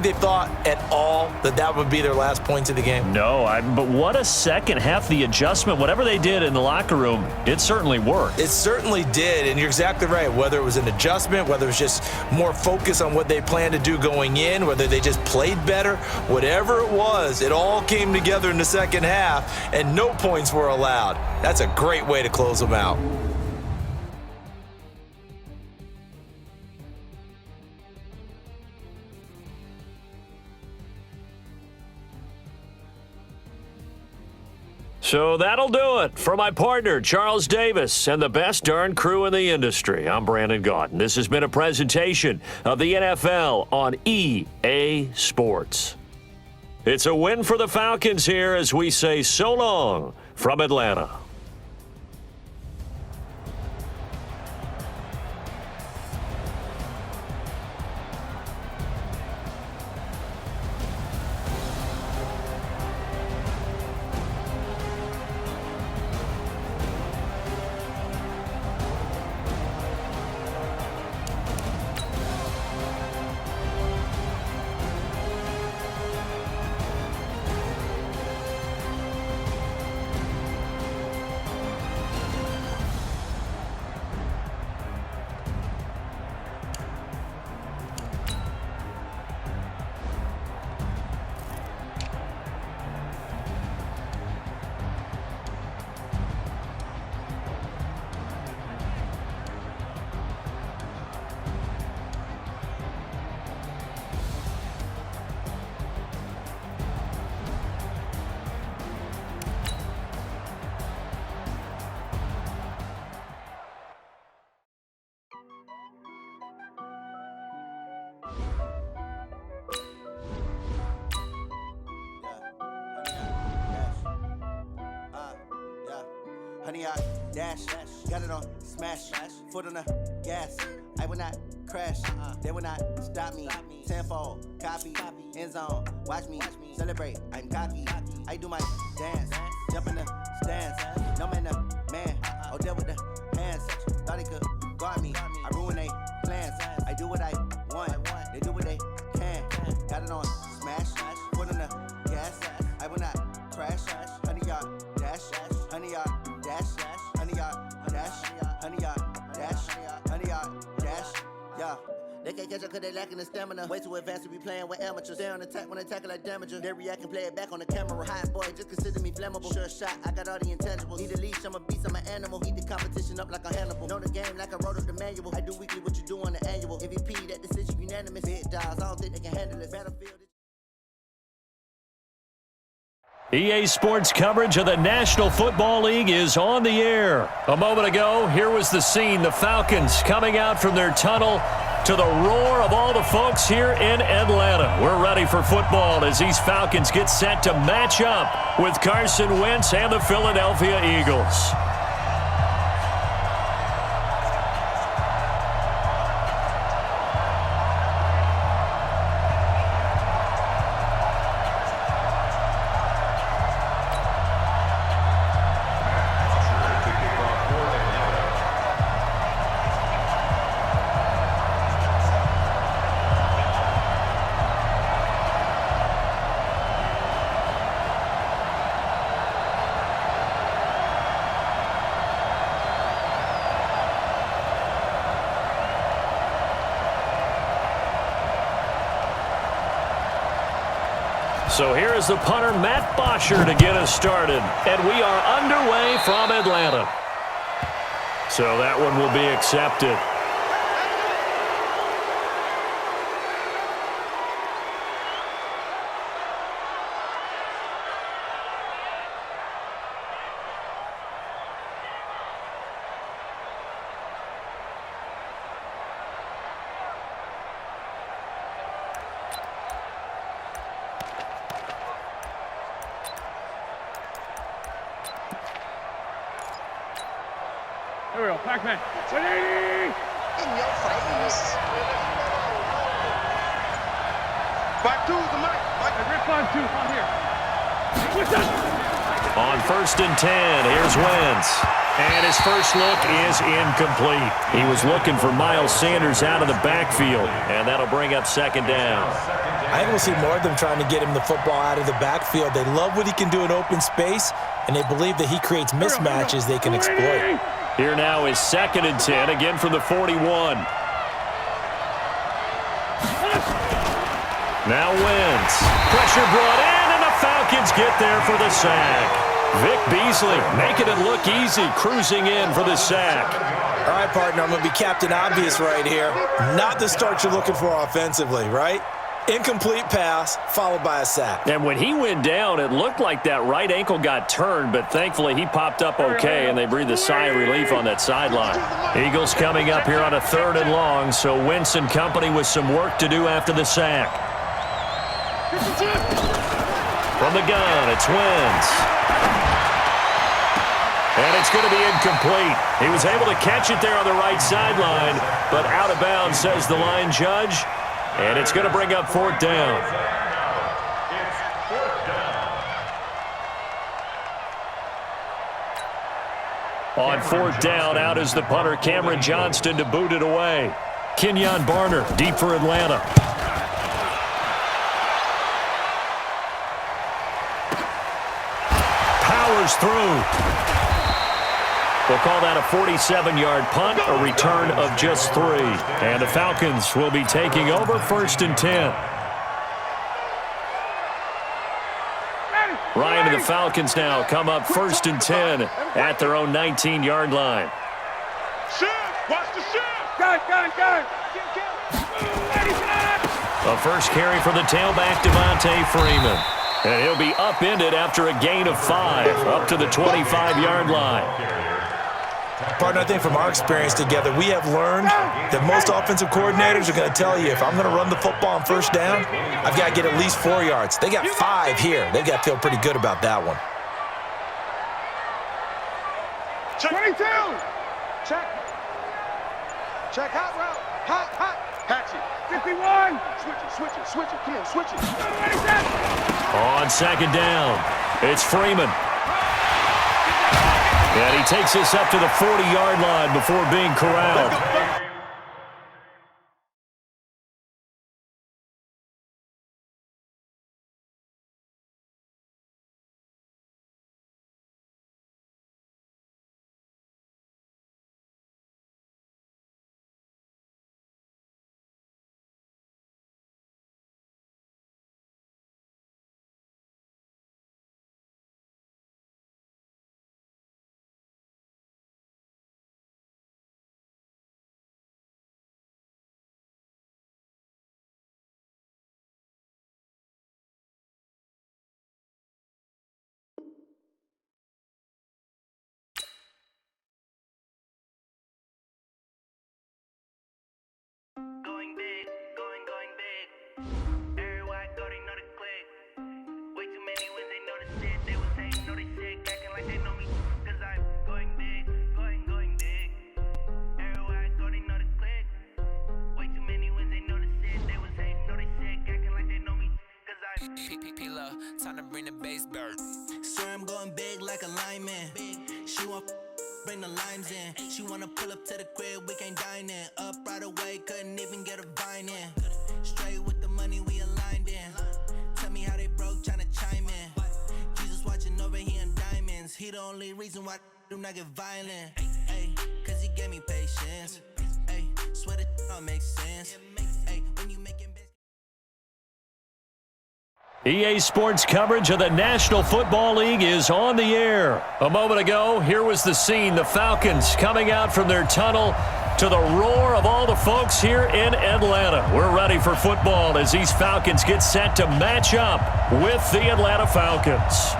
they thought at all that that would be their last points of the game? No, but what a second half. The adjustment, whatever they did in the locker room, it certainly worked. It certainly did, and you're exactly right. Whether it was an adjustment, whether it was just more focus on what they planned to do going in, whether they just played better, whatever it was, it all came together in the second half, and no points were allowed. That's a great way to close them out. So that'll do it for my partner, Charles Davis, and the best darn crew in the industry. I'm Brandon Gaudin. This has been a presentation of the NFL on EA Sports. It's a win for the Falcons here as we say so long from Atlanta. Honey, I dash, got it on smash, foot on the gas. I will not crash, they will not stop me. Tenfold, copy, end zone, watch me celebrate. I'm cocky, I do my dance, jump in the stands. No man, the man, oh, there with the hands. Thought he could guard me, I ruin they plans. I do what I want, they do what they can. Got it on smash, foot on the gas. I will not crash, honey, y'all dash, honey, y'all dash, honey, y'all dash, honey, y'all dash, honey, y'all dash, yeah. They can't catch up cause they lacking the stamina. Way too advanced to be playing with amateurs. Stay on attack when they tackle like damager. They react and play it back on the camera. Hot boy, just consider me flammable. Sure shot, I got all the intangibles. Need a leash, I'm a beast, I'm an animal. Eat the competition up like a Hannibal. Know the game like I wrote up the manual. I do weekly what you do on the annual. MVP, that decision unanimous. Big dogs, I don't think they can handle it. Battlefield. EA Sports coverage of the National Football League is on the air. A moment ago, here was the scene. The Falcons coming out from their tunnel to the roar of all the folks here in Atlanta. We're ready for football as these Falcons get set to match up with Carson Wentz and the Philadelphia Eagles. So here is the punter, Matt Bosher, to get us started. And we are underway from Atlanta. So that one will be accepted. Here we go, Pac-Man. 180! In your face. Back to the mic. Rip 5-2, on here. What's that? On 1st and 10, here's Wentz. And his first look is incomplete. He was looking for Miles Sanders out of the backfield, and that'll bring up second down. I think we'll see more of them trying to get him the football out of the backfield. They love what he can do in open space, and they believe that he creates mismatches they can exploit. Here now is 2nd and 10, again from the 41. Now Wentz. Pressure brought in, and the Falcons get there for the sack. Vic Beasley making it look easy, cruising in for the sack. All right, partner, I'm going to be Captain Obvious right here. Not the start you're looking for offensively, right? Incomplete pass, followed by a sack. And when he went down, it looked like that right ankle got turned, but thankfully he popped up okay, and they breathed a sigh of relief on that sideline. Eagles coming up here on a 3rd and long, so Wentz and company with some work to do after the sack. From the gun, it's Wentz. And it's going to be incomplete. He was able to catch it there on the right sideline, but out of bounds, says the line judge. And it's going to bring up 4th down. On 4th down, out is the punter, Cameron Johnston, to boot it away. Kenyon Barner, deep for Atlanta. Powers through. We'll call that a 47-yard punt, a return of just 3. And the Falcons will be taking over 1st and 10. Ryan and the Falcons now come up 1st and 10 at their own 19-yard line. Watch the shift. Gun. A first carry for the tailback, Devontae Freeman. And he'll be upended after a gain of 5, up to the 25-yard line. Partner, I think from our experience together, we have learned that most offensive coordinators are going to tell you, if I'm going to run the football on 1st down, I've got to get at least 4 yards. They got 5 here. They've got to feel pretty good about that one. 22. Check hot route. Hot. Patch it. 51. Switch it. Come on, switch it. On 2nd down, it's Freeman. And he takes this up to the 40-yard line before being corralled. Going big. Everywhere I go, they know the click. Way too many wins, they know the shit. They was hating, know they sick, acting like they know me. Cause I'm going big, going big. Everywhere I go, they know the click. Way too many wins, they know the shit. They was hating, know they sick, acting like they know me. Cause I'm P-P-P-Low, time to bring the bass bird. Swear I'm going big like a lineman. She want bring the limes in. She wanna pull up to the crib, we can't dine in. Up right away, couldn't even get a vine in. Straight with the money we aligned in. Tell me how they broke, tryna chime in. Jesus watching over here in diamonds. He the only reason why I do not get violent. Ay, cause he gave me patience. Ay, swear that all makes sense. Ay, when you making EA Sports coverage of the National Football League is on the air. A moment ago, here was the scene. The Falcons coming out from their tunnel to the roar of all the folks here in Atlanta. We're ready for football as these Falcons get set to match up with the Atlanta Falcons.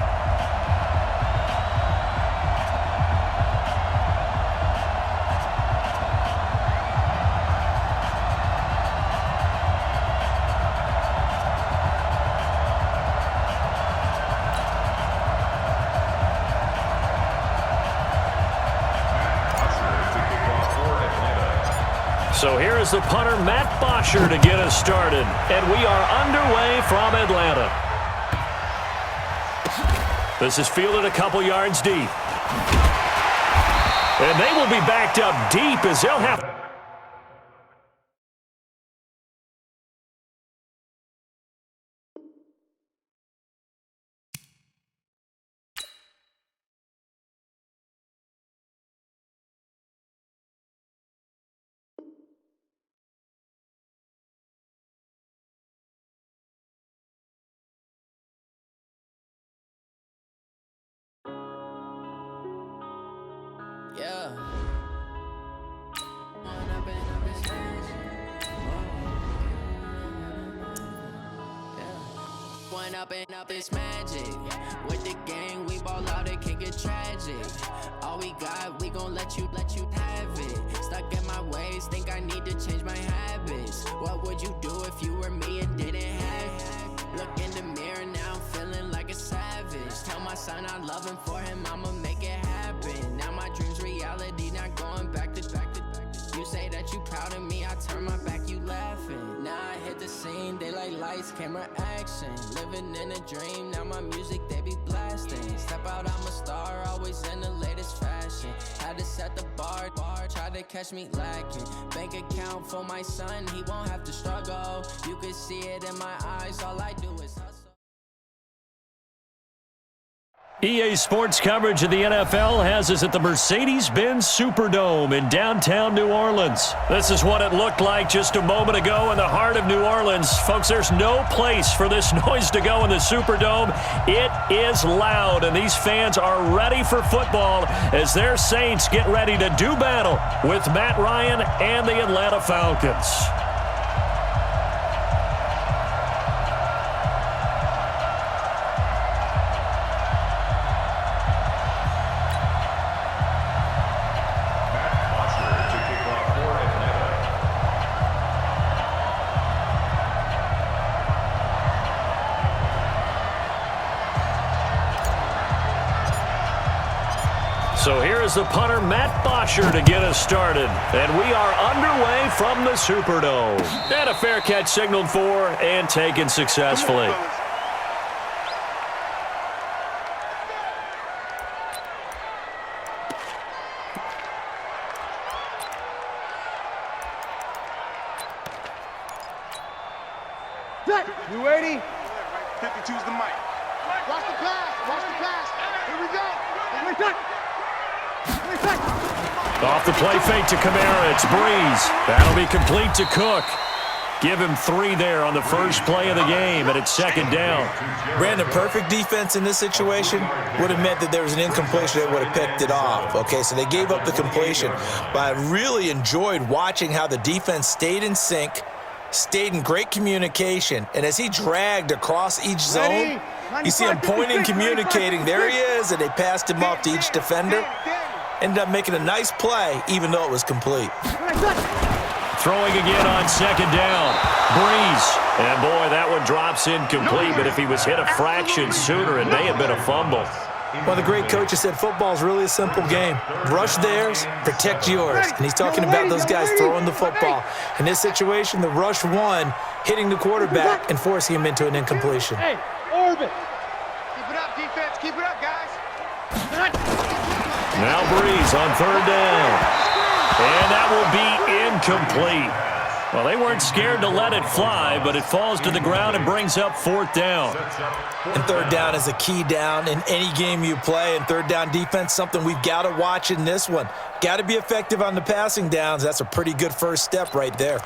So here is the punter, Matt Bosher, to get us started. And we are underway from Atlanta. This is fielded a couple yards deep. And they will be backed up deep as they'll have... Yeah. One up and up is magic. With the gang, we ball out, it can get tragic. All we got, we gon' let you have it. Stuck in my ways, think I need to change my habits. What would you do if you were me and didn't have it? Look in the mirror, now I'm feeling like a savage. Tell my son I love him, for him I'ma make it happen. Now my dream's reality, not going back to. You say that you proud of me, I turn my back, you laughing. Now I hit the scene, they like lights, camera, action. Living in a dream, now my music, they be blasting. Step out, I'm a star, always in the latest fashion. Had to set the bar, try to catch me lacking. Bank account for my son, he won't have to struggle. You can see it in my eyes, all I do is hustle. EA Sports coverage of the NFL has us at the Mercedes-Benz Superdome in downtown New Orleans. This is what it looked like just a moment ago in the heart of New Orleans. Folks, there's no place for this noise to go in the Superdome. It is loud, and these fans are ready for football as their Saints get ready to do battle with Matt Ryan and the Atlanta Falcons. So here is the punter, Matt Bosher, to get us started. And we are underway from the Superdome. And a fair catch signaled for and taken successfully. You ready? 52's the mic. Watch the pass. Watch the pass. Here we go. Off the play fake to Kamara. It's Breeze. That'll be complete to Cook. Give him 3 there on the first play of the game, and it's second down. Brandon, perfect defense in this situation would have meant that there was an incompletion that would have picked it off. Okay, so they gave up the completion. But I really enjoyed watching how the defense stayed in sync, stayed in great communication, and as he dragged across each zone, you see him pointing, communicating. There he is, and they passed him off to each defender. Ended up making a nice play, even though it was complete. Throwing again on second down. Breeze. And, boy, that one drops incomplete, but if he was hit a fraction sooner, it may have been a fumble. One of the great coaches said football is really a simple game. Rush theirs, protect yours. And he's talking about those guys throwing the football. In this situation, the rush one, hitting the quarterback and forcing him into an incompletion. Hey, orbit. Keep it up, defense. Keep it up, guys. Now Breeze on third down. And that will be incomplete. Well, they weren't scared to let it fly, but it falls to the ground and brings up fourth down. And third down is a key down in any game you play. And third down defense, something we've got to watch in this one. Got to be effective on the passing downs. That's a pretty good first step right there.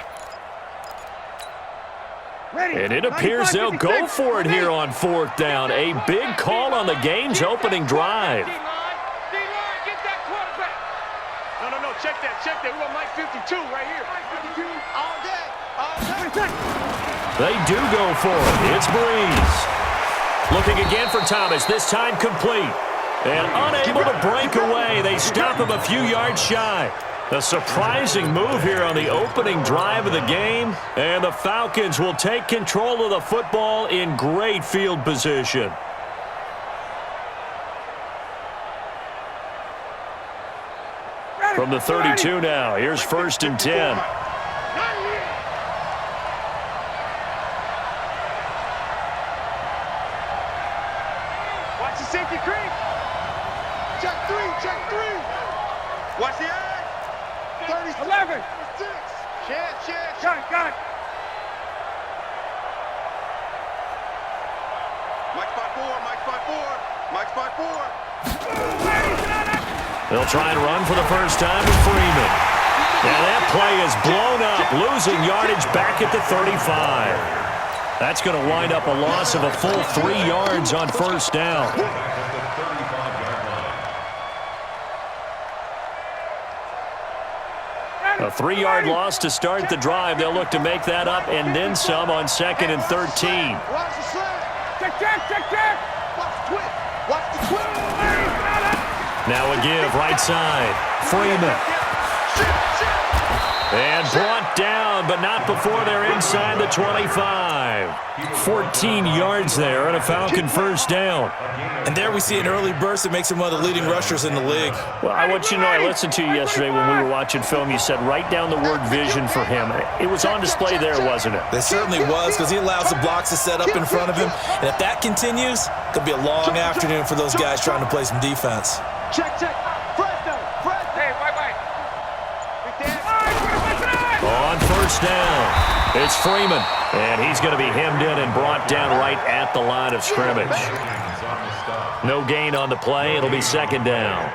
And it appears they'll go for it here on fourth down. A big call on the game's opening drive. No, check that. We want Mike 52 right here. Mike 52 all day. They do go for it. It's Breeze. Looking again for Thomas, this time complete. And unable to break away, they stop him a few yards shy. A surprising move here on the opening drive of the game, and the Falcons will take control of the football in great field position. From the 32 now, here's first and 10. Watch the safety creep. Check three. Watch the edge. 11. Chance. Got it. Mike's by four. They'll try and run for the first time with Freeman. And that play is blown up, losing yardage back at the 35. That's going to wind up a loss of a full 3 yards on first down. A 3-yard loss to start the drive. They'll look to make that up and then some on 2nd and 13. Watch the slant. Check. Watch the twist. Now a give, right side. Freeman. And brought down, but not before they're inside the 25. 14 yards there and a Falcon first down. And there we see an early burst that makes him one of the leading rushers in the league. Well, I want you to know, I listened to you yesterday when we were watching film. You said write down the word vision for him. It was on display there, wasn't it? It certainly was, because he allows the blocks to set up in front of him. And if that continues, it could be a long afternoon for those guys trying to play some defense. Check. Fresno. Hey, bye. On first down, it's Freeman. And he's going to be hemmed in and brought down right at the line of scrimmage. No gain on the play. It'll be 2nd down.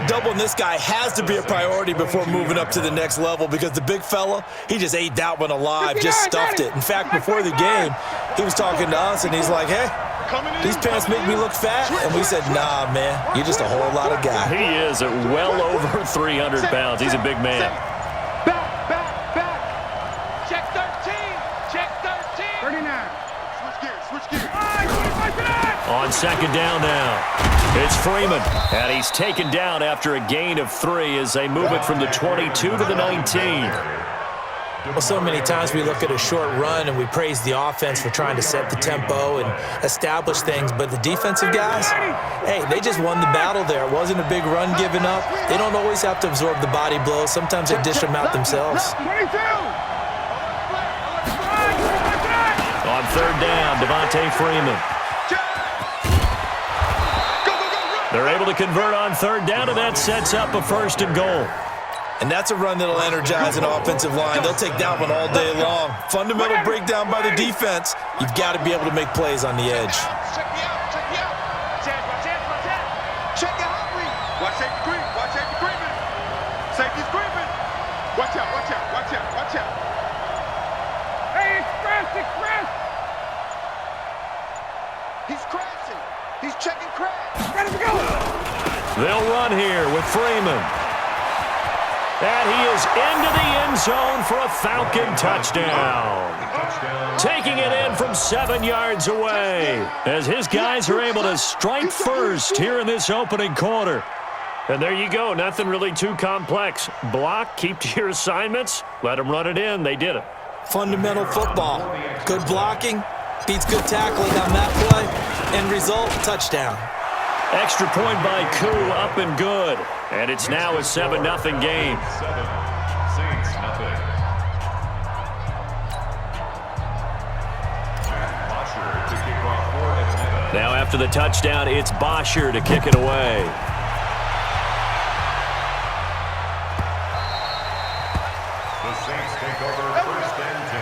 Doubling this guy has to be a priority before moving up to the next level, because the big fella, he just ate that one alive, just stuffed it. In fact, before the game, he was talking to us, and he's like, hey, these pants make me look fat. And we said, nah, man, you're just a whole lot of guy. He is at well over 300 pounds. He's a big man. Back. Check 13. 39. Switch gears. On 2nd down now, it's Freeman. And he's taken down after a gain of 3 as they move it from the 22 to the 19. Well, so many times we look at a short run and we praise the offense for trying to set the tempo and establish things, but the defensive guys, hey, they just won the battle there. It wasn't a big run given up. They don't always have to absorb the body blows. Sometimes they dish them out themselves. 22. On 3rd down, Devontae Freeman. They're able to convert on 3rd down, and that sets up a 1st and goal. And that's a run that'll energize an offensive line. They'll take that one all day long. Fundamental breakdown by the defense. You've got to be able to make plays on the edge. Check me out. Check it out, read. Watch safety creeping. Safety's creeping. Watch out. Hey, it's Chris. He's crashing. He's checking crash. Ready to go. They'll run here with Freeman. And he is into the end zone for a Falcon touchdown. Taking it in from 7 yards away as his guys are able to strike first here in this opening quarter. And there you go. Nothing really too complex. Block, keep to your assignments, let them run it in. They did it. Fundamental football. Good blocking beats good tackling on that play. End result, touchdown. Extra point by Koo, up and good. And it's now a 7-0 game. Now after the touchdown, it's Bosher to kick it away. The Saints take over 1st and 10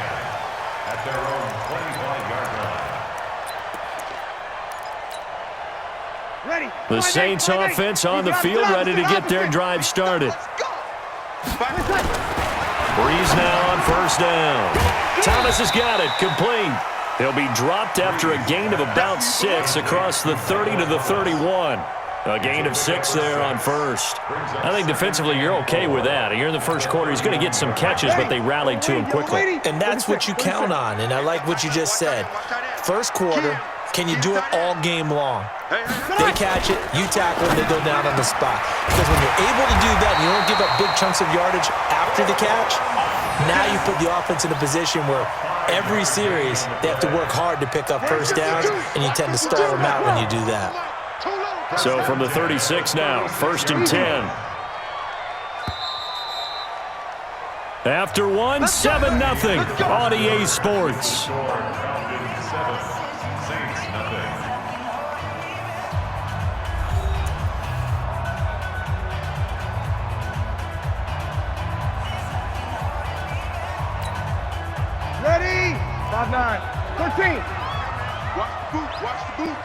at their own 25-yard line. Ready. The Saints offense on the field, ready to get their drive started. Breeze now on 1st down. Thomas has got it, complete. He'll be dropped after a gain of about 6 across the 30 to the 31. A gain of 6 there on 1st. I think defensively you're okay with that. You're in the first quarter. He's going to get some catches, but they rallied to him quickly. And that's what you count on, and I like what you just said. First quarter, can you do it all game long? They catch it, you tackle them, they go down on the spot. Because when you're able to do that and you don't give up big chunks of yardage after the catch, now you put the offense in a position where every series they have to work hard to pick up first downs, and you tend to stall them out when you do that. So from the 36 now, 1st and 10. After one, 7-0 on EA Sports. Watch the boot. Watch the boot.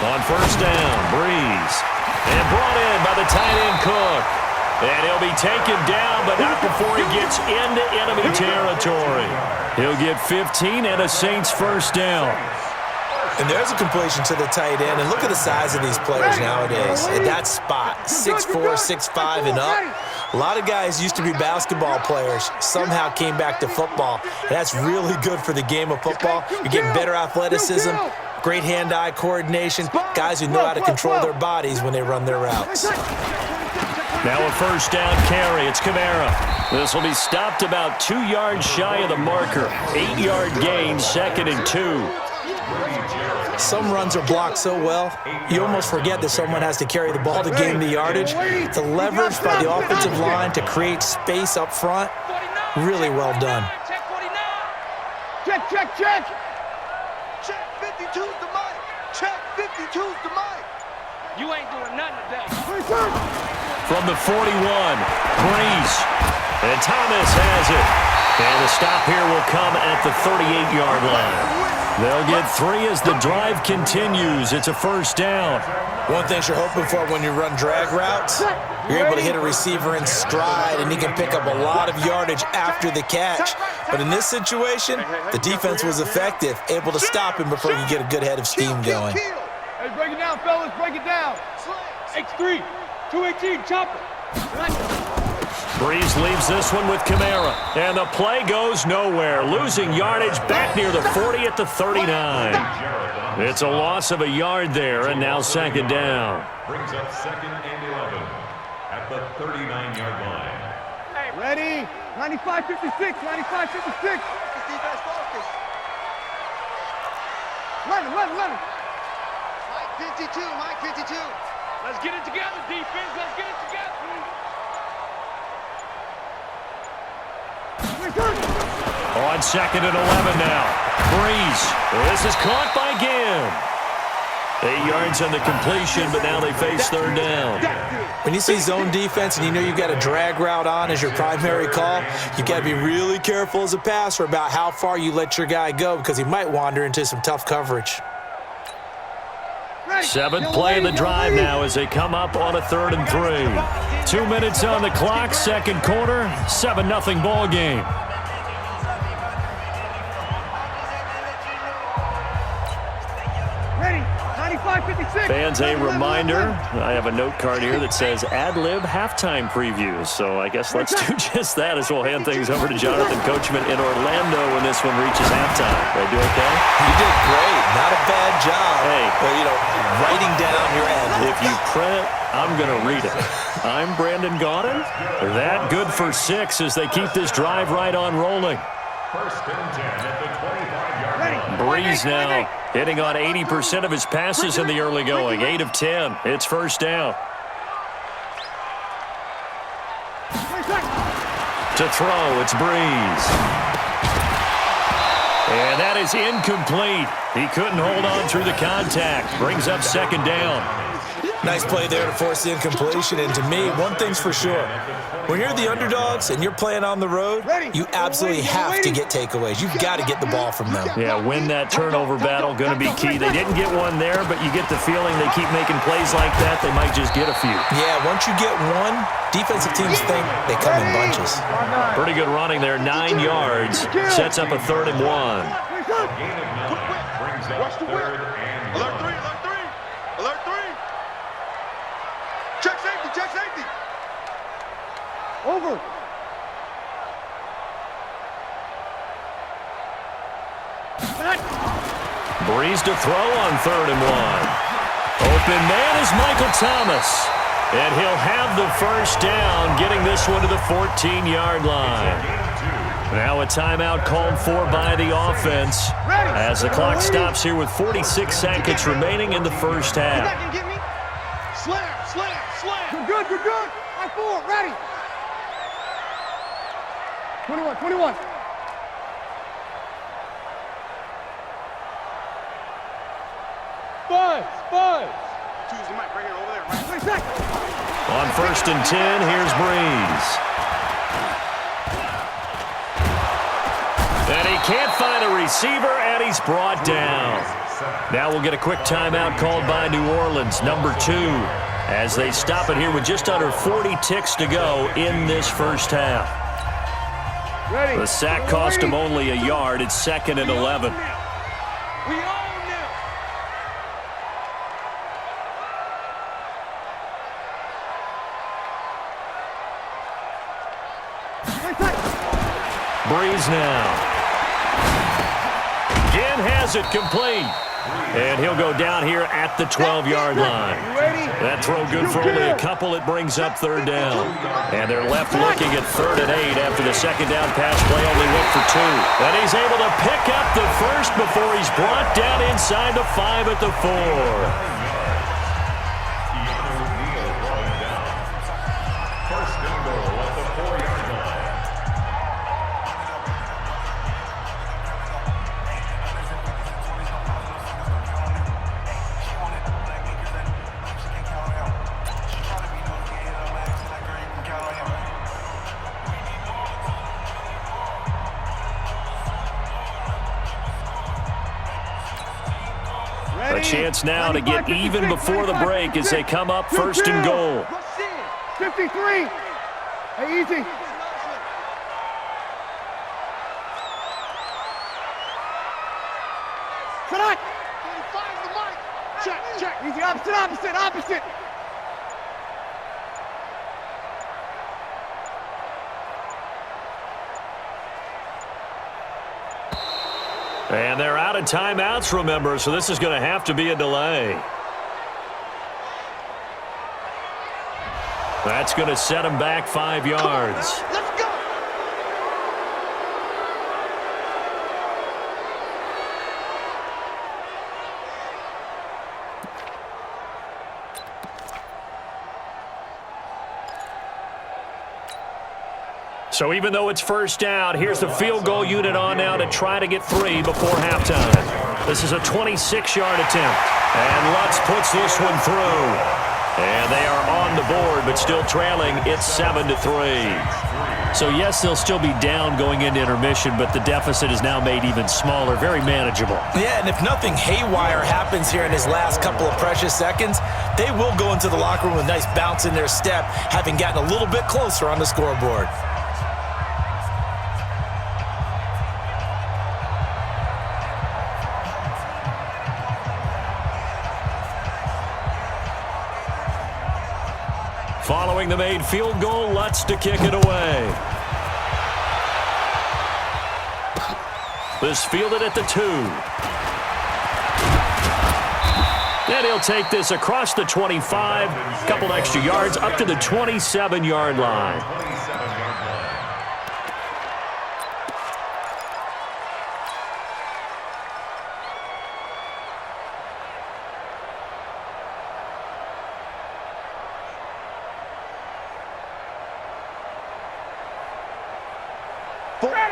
On first down, Breeze. And brought in by the tight end Cook. And he'll be taken down, but not before he gets into enemy territory. He'll get 15 and a Saints first down. And there's a completion to the tight end. And look at the size of these players nowadays. At that spot, 6'4", 6'5", and up. A lot of guys used to be basketball players, somehow came back to football. And that's really good for the game of football. You're getting better athleticism, great hand-eye coordination, guys who know how to control their bodies when they run their routes. Now a first down carry. It's Kamara. This will be stopped about 2 yards shy of the marker. 8-yard gain, 2nd and 2. Some runs are blocked so well, you almost forget that someone has to carry the ball to gain the yardage. The leverage by the offensive line to create space up front, really well done. Check, check, check. Check 52's the mic. Check 52's the mic. You ain't doing nothing today. From the 41, Breeze. And Thomas has it. And the stop here will come at the 38-yard line. They'll get 3 as the drive continues. It's a first down. One thing you're hoping for when you run drag routes, you're able to hit a receiver in stride, and he can pick up a lot of yardage after the catch. But in this situation, the defense was effective, able to stop him before he could get a good head of steam going. Hey, break it down, fellas. Break it down. X3, 218, chopper. Breeze leaves this one with Kamara. And the play goes nowhere. Losing yardage back near the 40 at the 39. It's a loss of a yard there, and now 2nd down. Brings up 2nd and 11 at the 39-yard line. Ready? 95-56, 95-56. Defense focus. Let him. Mike 52, Mike 52. Let's get it together, defense. Let's get it together. On 2nd and 11 now. Breeze. This is caught by Ginn. 8 yards on the completion, but now they face 3rd down. When you see zone defense and you know you've got a drag route on as your primary call, you've got to be really careful as a passer about how far you let your guy go because he might wander into some tough coverage. 7th play of the drive now as they come up on a 3rd and 3. 2 minutes on the clock, 2nd quarter, 7-0 ball game. Ready? 95-56. Fans, a reminder, I have a note card here that says ad-lib halftime previews. So I guess let's do just that as we'll hand things over to Jonathan Coachman in Orlando when this one reaches halftime. Did I do okay? You did great. Not a bad job. Hey. Well, writing down your ad. If you print it, I'm going to read it. I'm Brandon Gaudin. That good for 6 as they keep this drive right on rolling. 1st and 10 at the 25-yard line. Breeze now hitting on 80% of his passes in the early going. 8 of 10. It's 1st down. To throw, it's Breeze. And that is incomplete. He couldn't hold on through the contact. Brings up 2nd down. Nice play there to force the incompletion. And to me, one thing's for sure. When you're the underdogs and you're playing on the road, you absolutely have to get takeaways. You've got to get the ball from them. Yeah, win that turnover battle, going to be key. They didn't get one there, but you get the feeling they keep making plays like that, they might just get a few. Yeah, once you get one, defensive teams think they come in bunches. Pretty good running there, 9 yards. Sets up a 3rd and 1. Gain of 9 brings up 3rd and 1. Alert 3. Alert 3. Check safety. Over. Breeze to throw on 3rd and 1. Open man is Michael Thomas. And he'll have the first down, getting this one to the 14-yard line. Now a timeout called for by the offense as the clock stops here with 46 seconds remaining in the first half. Slam. Good. I-4, ready. 21. Buzz. Choose the mic right here, over there. Right. 20 seconds. On 1st and 10, here's Breeze. And he can't find a receiver, And he's brought down. Now we'll get a quick timeout called by New Orleans, number 2, as they stop it here with just under 40 ticks to go in this first half. The sack cost him only a yard. It's 2nd and 11. Breeze now. Again has it complete. And he'll go down here at the 12-yard line. That throw good for only a couple. It brings up 3rd down. And they're left looking at 3rd and 8 after the 2nd down pass play only went for 2. And he's able to pick up the first before he's brought down inside the 5 at the 4. A chance now to get even before the break as they come up 1st and goal. 53. Hey, easy. Tonight. 45 the mic. Check. Easy. Opposite. And they're out of timeouts, remember, so this is going to have to be a delay. That's going to set him back 5 yards. Let's go. So even though it's 1st down, here's the field goal unit on now to try to get 3 before halftime. This is a 26-yard attempt. And Lutz puts this one through. And they are on the board, but still trailing. It's 7-3. So, yes, they'll still be down going into intermission, but the deficit is now made even smaller, very manageable. Yeah, and if nothing haywire happens here in his last couple of precious seconds, they will go into the locker room with a nice bounce in their step, having gotten a little bit closer on the scoreboard. Following the made field goal, Lutz to kick it away. This fielded at the 2. And he'll take this across the 25, couple extra yards up to the 27-yard line.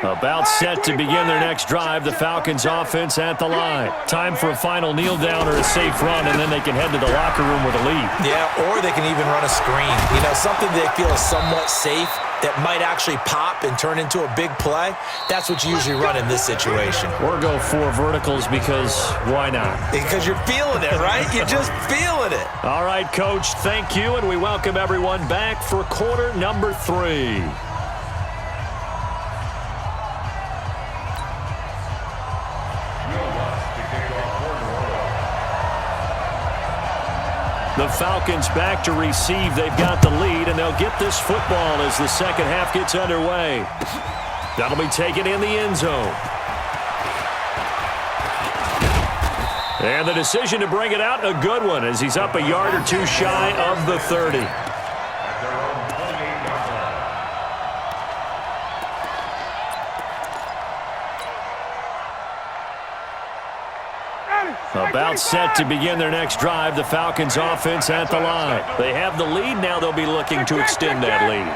About set to begin their next drive, the Falcons offense at the line. Time for a final kneel down or a safe run, and then they can head to the locker room with a lead. Yeah, or they can even run a screen. You know, something they feel is somewhat safe that might actually pop and turn into a big play. That's what you usually run in this situation. Or go 4 verticals because why not? Because you're feeling it, right? You're just feeling it. All right, Coach, thank you, and we welcome everyone back for quarter number 3. The Falcons back to receive. They've got the lead, and they'll get this football as the second half gets underway. That'll be taken in the end zone. And the decision to bring it out, a good one, as he's up a yard or 2 shy of the 30. About set to begin their next drive, the Falcons offense at the line. They have the lead, now they'll be looking to extend that lead.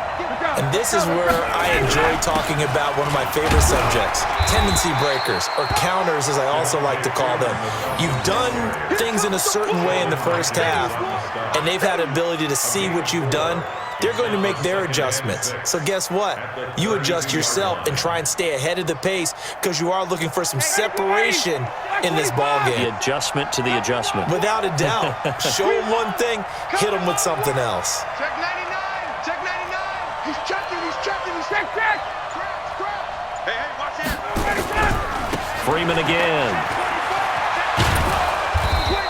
And this is where I enjoy talking about one of my favorite subjects, tendency breakers, or counters as I also like to call them. You've done things in a certain way in the first half, and they've had the ability to see what you've done. They're going to make their adjustments. So guess what? You adjust yourself and try and stay ahead of the pace because you are looking for some separation in this ball game. The adjustment to the adjustment. Without a doubt. Show them one thing, hit them with something else. Check 99. Check 99. He's checking. He's checking. He's check. Scrap. Hey, watch out. Freeman again.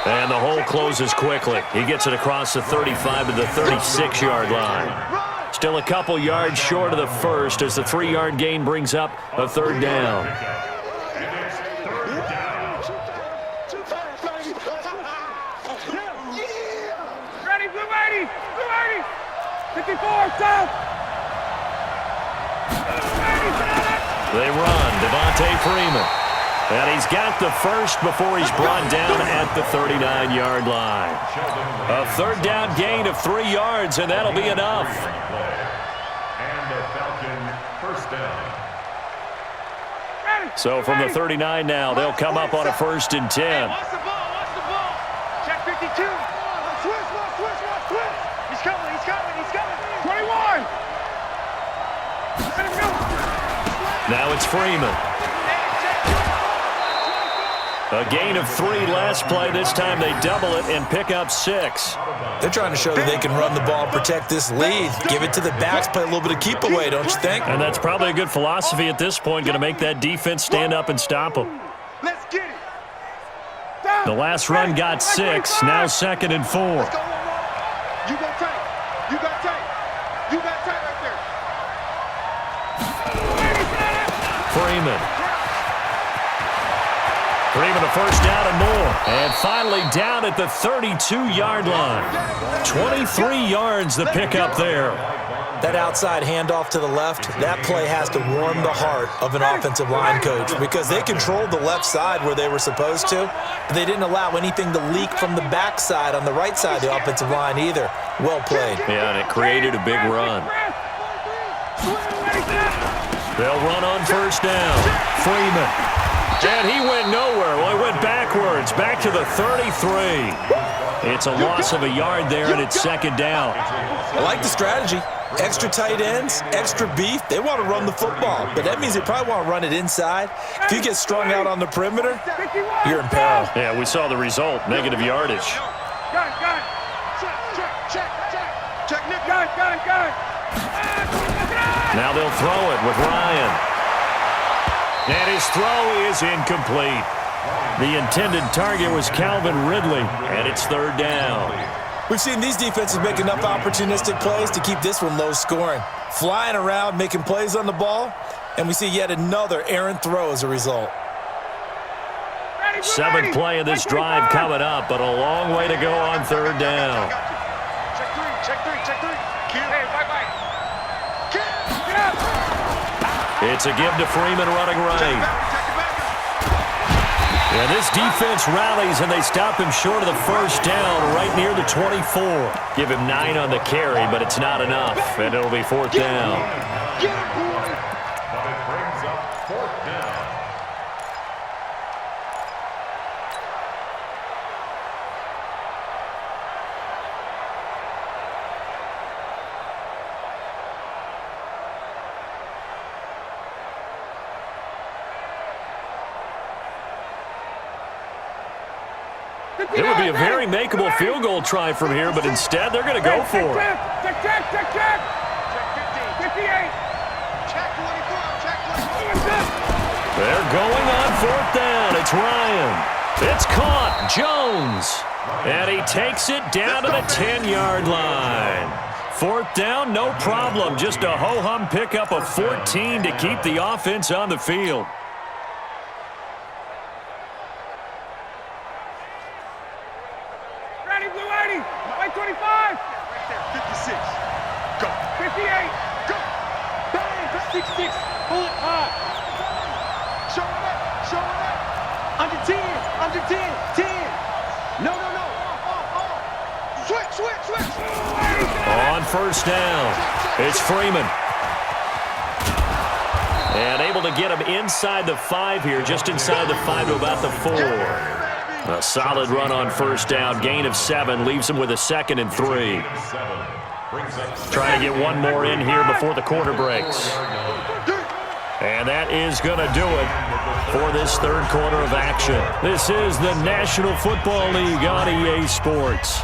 And the hole closes quickly. He gets it across the 35 to the 36-yard line. Still a couple yards short of the first as the 3-yard gain brings up a third down. Ready, blue 80. 54, south. They run. Devontae Freeman. And he's got the first before he's brought down at the 39-yard line. A third down gain of 3 yards, and that'll be enough. And a Falcon first down. So from the 39 now, they'll come up on a 1st and 10. Watch the ball. Check 52. Switch. He's coming. 21. Let him go. Now it's Freeman. A gain of 3 last play. This time they double it and pick up 6. They're trying to show that they can run the ball and protect this lead. Give it to the backs, play a little bit of keep away, don't you think? And that's probably a good philosophy at this point. Going to make that defense stand up and stop them. Let's get it. The last run got 6. Now 2nd and 4. You got tight. Right there. Freeman a first down and more. And finally down at the 32-yard line. 23 yards the pickup there. That outside handoff to the left, that play has to warm the heart of an offensive line coach because they controlled the left side where they were supposed to, but they didn't allow anything to leak from the backside on the right side of the offensive line either. Well played. Yeah, and it created a big run. They'll run on first down. Freeman. And he went nowhere. Well, he went backwards, back to the 33. It's a loss of a yard there, and it's 2nd down. I like the strategy. Extra tight ends, extra beef. They want to run the football, but that means they probably want to run it inside. If you get strung out on the perimeter, you're in peril. Yeah, we saw the result, negative yardage. Got it. Check, Nick. Got it. Now they'll throw it with Ryan. And his throw is incomplete. The intended target was Calvin Ridley, and it's 3rd down. We've seen these defenses make enough opportunistic plays to keep this one low scoring. Flying around, making plays on the ball, and we see yet another errant throw as a result. 7th play of this drive coming up, but a long way to go on 3rd down. Check three. Hey, bye. It's a give to Freeman running right. And this defense rallies, and they stop him short of the first down right near the 24. Give him 9 on the carry, but it's not enough, and it'll be 4th down. But it brings up 4th down. It would be a very makeable field goal try from here, but instead they're going to go for it. Check. Check 58. Check 24. They're going on 4th down. It's Ryan. It's caught. Jones. And he takes it down to the 10-yard line. 4th down, no problem. Just a ho-hum pickup of 14 to keep the offense on the field. Ready, blue 80. White 25. Right there, 56. Go. 58. Go. Bang. 66. Pull it high. Show it up. Under 10. 10. On first down, it's Freeman. And able to get him inside the 5 here, just inside the 5 to about the 4. A solid run on first down, gain of 7, leaves him with a 2nd and 3. Trying to get one more in here before the quarter breaks. And that is going to do it for this third quarter of action. This is the National Football League on EA Sports.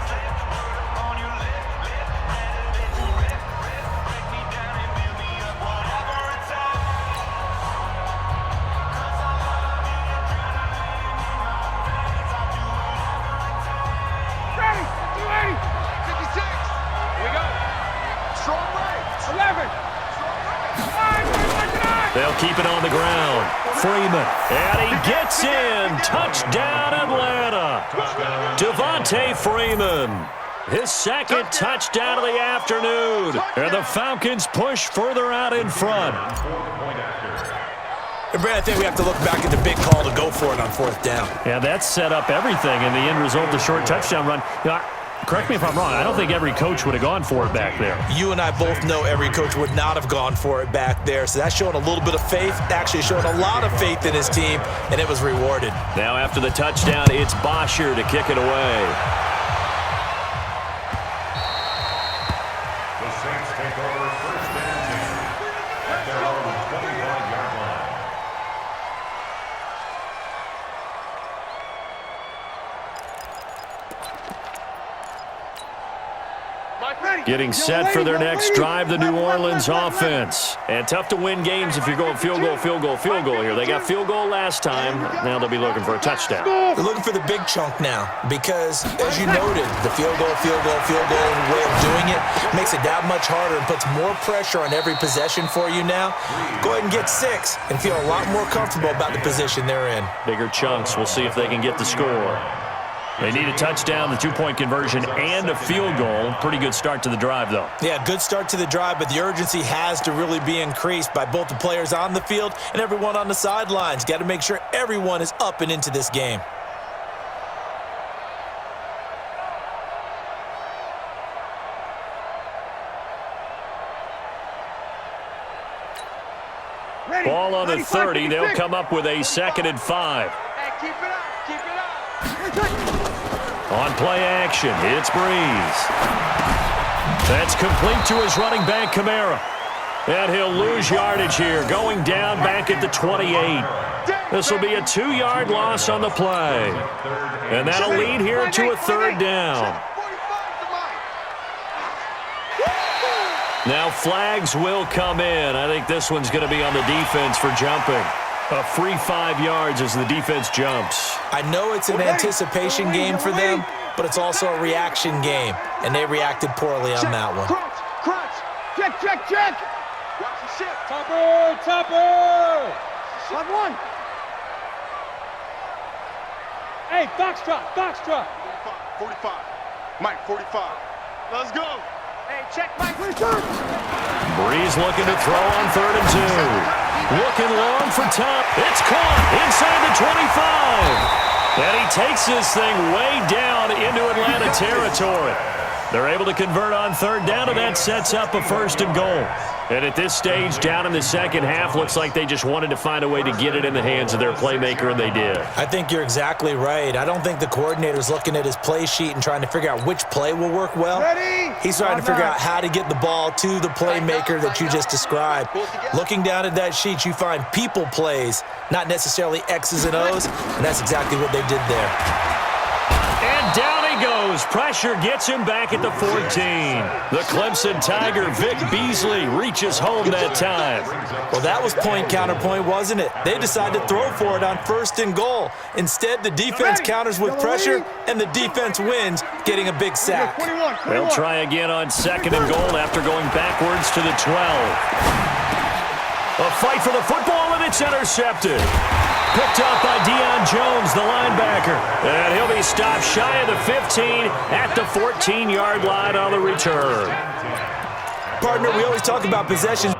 They'll keep it on the ground. Freeman, and he gets in. Touchdown, Atlanta. Devontae Freeman, his 2nd touchdown of the afternoon. And the Falcons push further out in front. And Brad, I think we have to look back at the big call to go for it on 4th down. Yeah, that set up everything in the end result, the short touchdown run. You know, correct me if I'm wrong, I don't think every coach would have gone for it back there. You and I both know every coach would not have gone for it back there. So that's showing a little bit of faith, actually showing a lot of faith in his team, and it was rewarded. Now after the touchdown, it's Bosher to kick it away. The Saints take over first and 10 at their own 25-yard line. Getting set for their next drive, the New Orleans offense. And tough to win games if you're going field goal here. They got field goal last time. Now they'll be looking for a touchdown. They're looking for the big chunk now because, as you noted, the field goal way of doing it makes it that much harder and puts more pressure on every possession for you now. Go ahead and get 6 and feel a lot more comfortable about the position they're in. Bigger chunks. We'll see if they can get the score. They need a touchdown, the 2-point conversion, and a field goal. Pretty good start to the drive, though. Yeah, good start to the drive, but the urgency has to really be increased by both the players on the field and everyone on the sidelines. Got to make sure everyone is up and into this game. Ball on the 30. They'll come up with a 2nd and 5. Hey, keep it up. Keep it up. On play action, it's Breeze. That's complete to his running back, Kamara. And he'll lose yardage here, going down back at the 28. This will be a 2-yard loss on the play. And that'll lead here to a 3rd down. Now flags will come in. I think this one's going to be on the defense for jumping. A free 5 yards as the defense jumps. I know it's an anticipation game for them, but it's also a reaction game, and they reacted poorly on that one. Crunch. Check. Watch the ship. Topper. Shot 1. Hey, Foxtrot. 45. Mike, 45. Let's go. Hey, check Mike. Breeze looking to throw on 3rd and 2. Looking long for Tom. It's caught inside the 25. And he takes this thing way down into Atlanta territory. They're able to convert on 3rd down, and that sets up a 1st and goal. And at this stage, down in the second half, looks like they just wanted to find a way to get it in the hands of their playmaker, and they did. I think you're exactly right. I don't think the coordinator's looking at his play sheet and trying to figure out which play will work well. He's trying to figure out how to get the ball to the playmaker that you just described. Looking down at that sheet, you find people plays, not necessarily X's and O's, and that's exactly what they did there. And down he goes. Pressure gets him back at the 14. The Clemson Tiger, Vic Beasley, reaches home that time. Well, that was point counterpoint, wasn't it? They decided to throw for it on 1st and goal. Instead, the defense counters with pressure, and the defense wins, getting a big sack. They'll try again on 2nd and goal after going backwards to the 12. A fight for the football, and it's intercepted. Picked up by Deion Jones, the linebacker. And he'll be stopped shy of the 15 at the 14-yard line on the return. Partner, we always talk about possessions.